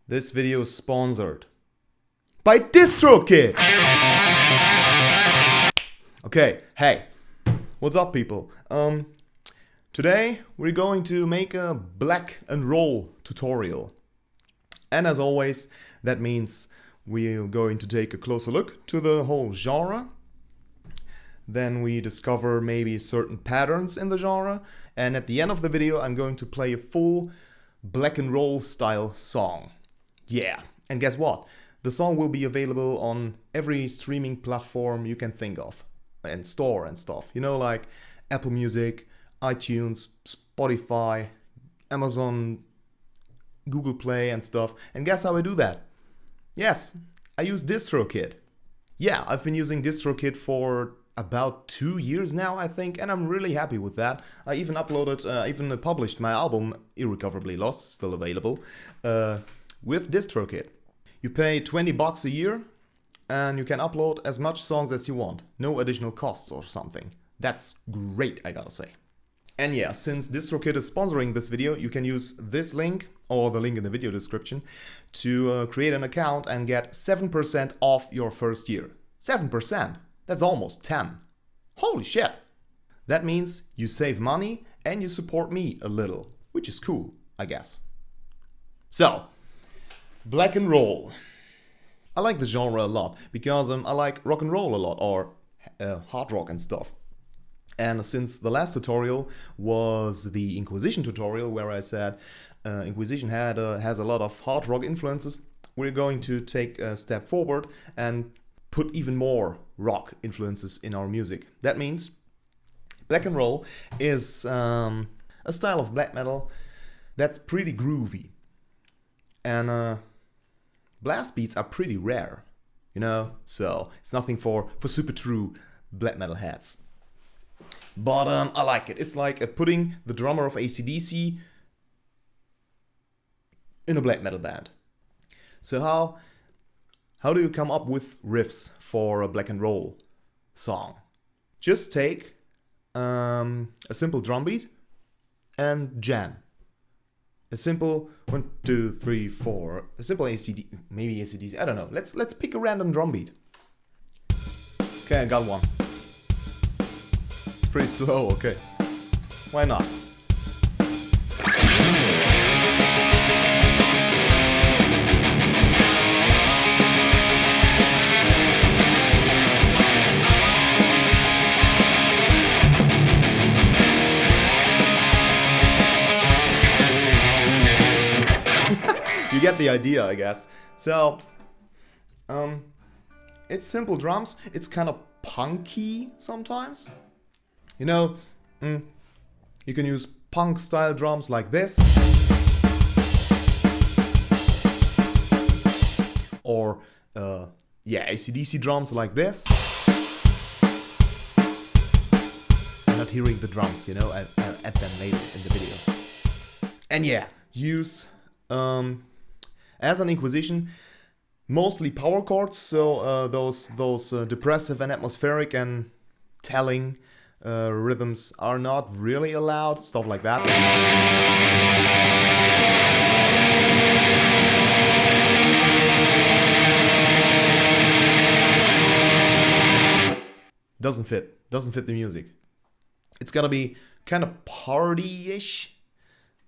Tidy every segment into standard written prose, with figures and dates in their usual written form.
This video is sponsored by DistroKid! Okay, hey, what's up people? Today we're going to make a black and roll tutorial. And as always, that means we're going to take a closer look to the whole genre. Then we discover maybe certain patterns in the genre. And at the end of the video, I'm going to play a full black and roll style song. Yeah, and guess what? The song will be available on every streaming platform you can think of. And store and stuff. You know, like Apple Music, iTunes, Spotify, Amazon, Google Play and stuff. And guess how I do that? Yes, I use DistroKid. Yeah, I've been using DistroKid for about 2 years now, I think, and I'm really happy with that. I even published my album, Irrecoverably Lost, still available, with DistroKid. You pay $20 a year, and you can upload as much songs as you want. No additional costs or something. That's great, I gotta say. And yeah, since DistroKid is sponsoring this video, you can use this link, or the link in the video description, to create an account and get 7% off your first year. 7%? That's almost 10. Holy shit! That means you save money and you support me a little, which is cool, I guess. So, black and roll. I like the genre a lot because I like rock and roll a lot, or hard rock and stuff. And since the last tutorial was the Inquisition tutorial, where I said Inquisition has a lot of hard rock influences, we're going to take a step forward and put even more rock influences in our music. That means black and roll is a style of black metal that's pretty groovy. And blast beats are pretty rare, you know? So it's nothing for super true black metal heads. But I like it. It's like putting the drummer of AC/DC in a black metal band. So how do you come up with riffs for a black and roll song? Just take a simple drum beat and jam. A simple 1, 2, 3, 4. A simple maybe AC/DC. I don't know. Let's pick a random drum beat. Okay, I got one. It's pretty slow. Okay, why not? You get the idea, I guess. So, it's simple drums. It's kind of punky sometimes. You know, you can use punk style drums like this. Or, AC/DC drums like this. I'm not hearing the drums, you know, I'll add them later in the video. And yeah, use as an Inquisition, mostly power chords, so those depressive and atmospheric and telling rhythms are not really allowed, stuff like that. Doesn't fit the music. It's gotta be kind of party-ish,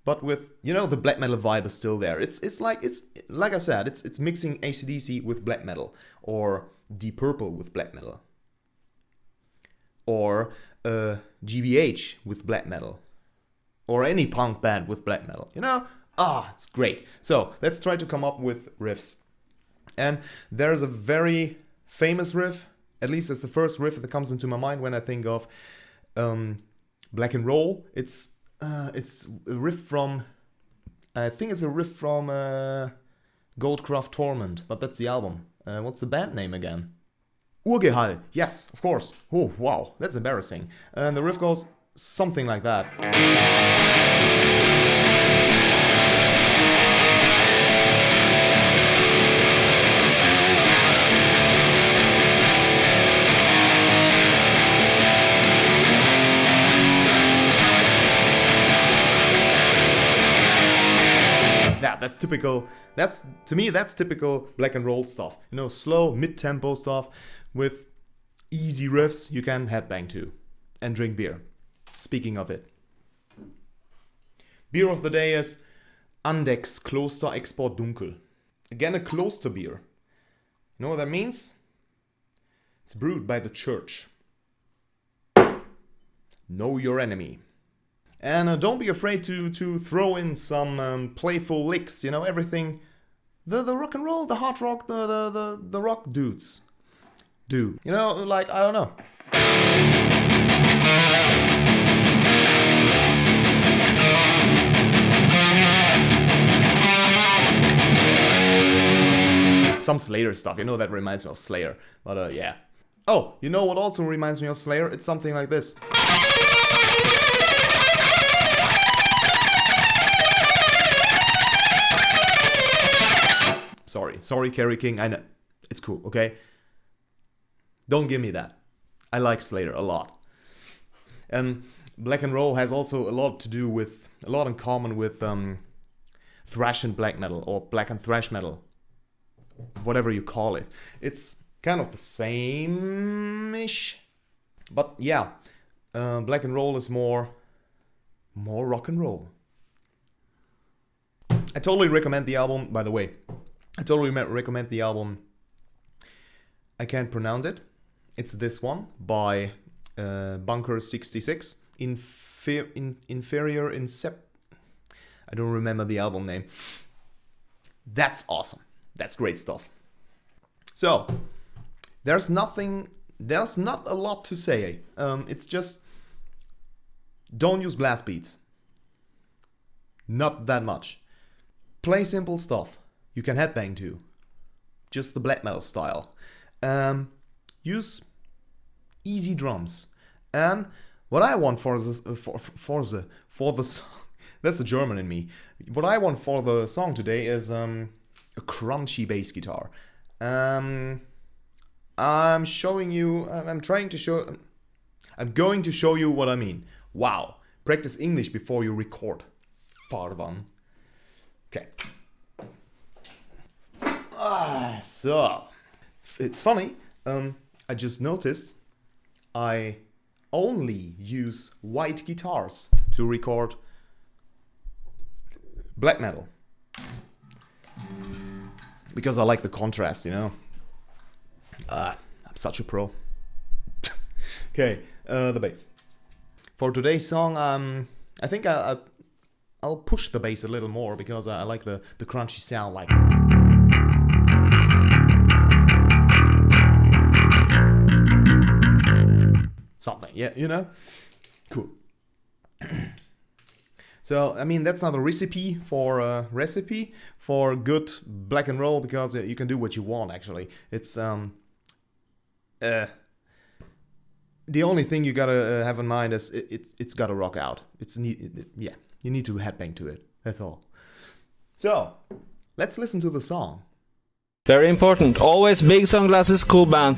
but with, you know, the black metal vibe is still there. It's like I said, it's mixing AC/DC with black metal, or Deep Purple with black metal, or GBH with black metal, or any punk band with black metal. You know, it's great. So let's try to come up with riffs. And there's a very famous riff, at least it's the first riff that comes into my mind when I think of black and roll. It's a riff from, I think it's a riff from Goldcraft Torment, but that's the album. What's the band name again? Urgehall, yes, of course. Oh, wow, that's embarrassing. And the riff goes something like that. typical. To me, that's typical black and roll stuff. You know, slow, mid-tempo stuff with easy riffs you can headbang to and drink beer. Speaking of it. Beer of the day is Andechs Kloster Export Dunkel. Again, a Kloster beer. You know what that means? It's brewed by the church. Know your enemy. And don't be afraid to throw in some playful licks, you know, everything the rock and roll, the hard rock, the rock dudes do. You know, like, I don't know. Some Slayer stuff, you know, that reminds me of Slayer. But yeah. Oh, you know what also reminds me of Slayer? It's something like this. Sorry, Kerry King, I know. It's cool, okay? Don't give me that. I like Slayer a lot. And black and roll has also a lot in common with thrash and black metal, or black and thrash metal. Whatever you call it. It's kind of the same-ish. But yeah, black and roll is more rock and roll. I totally recommend the album, by the way. I totally recommend the album. I can't pronounce it. It's this one by Bunker 66. Inferior Incep. I don't remember the album name. That's awesome. That's great stuff. So, there's not a lot to say. It's just, don't use blast beats. Not that much. Play simple stuff you can headbang to. Just the black metal style. Use easy drums. And what I want for the song, that's the German in me. What I want for the song today is a crunchy bass guitar. I'm going to show you what I mean. Wow. Practice English before you record. Farvann. Okay. So, it's funny. I just noticed I only use white guitars to record black metal. Because I like the contrast, you know. I'm such a pro. Okay, the bass. For today's song, I think I'll push the bass a little more because I like the crunchy sound, like. Something, yeah, you know? Cool. So, I mean, that's not a recipe for good black and roll, because you can do what you want, actually. It's, the only thing you gotta have in mind is it's gotta rock out. Yeah, you need to headbang to it, that's all. So, let's listen to the song. Very important, always big sunglasses, cool band.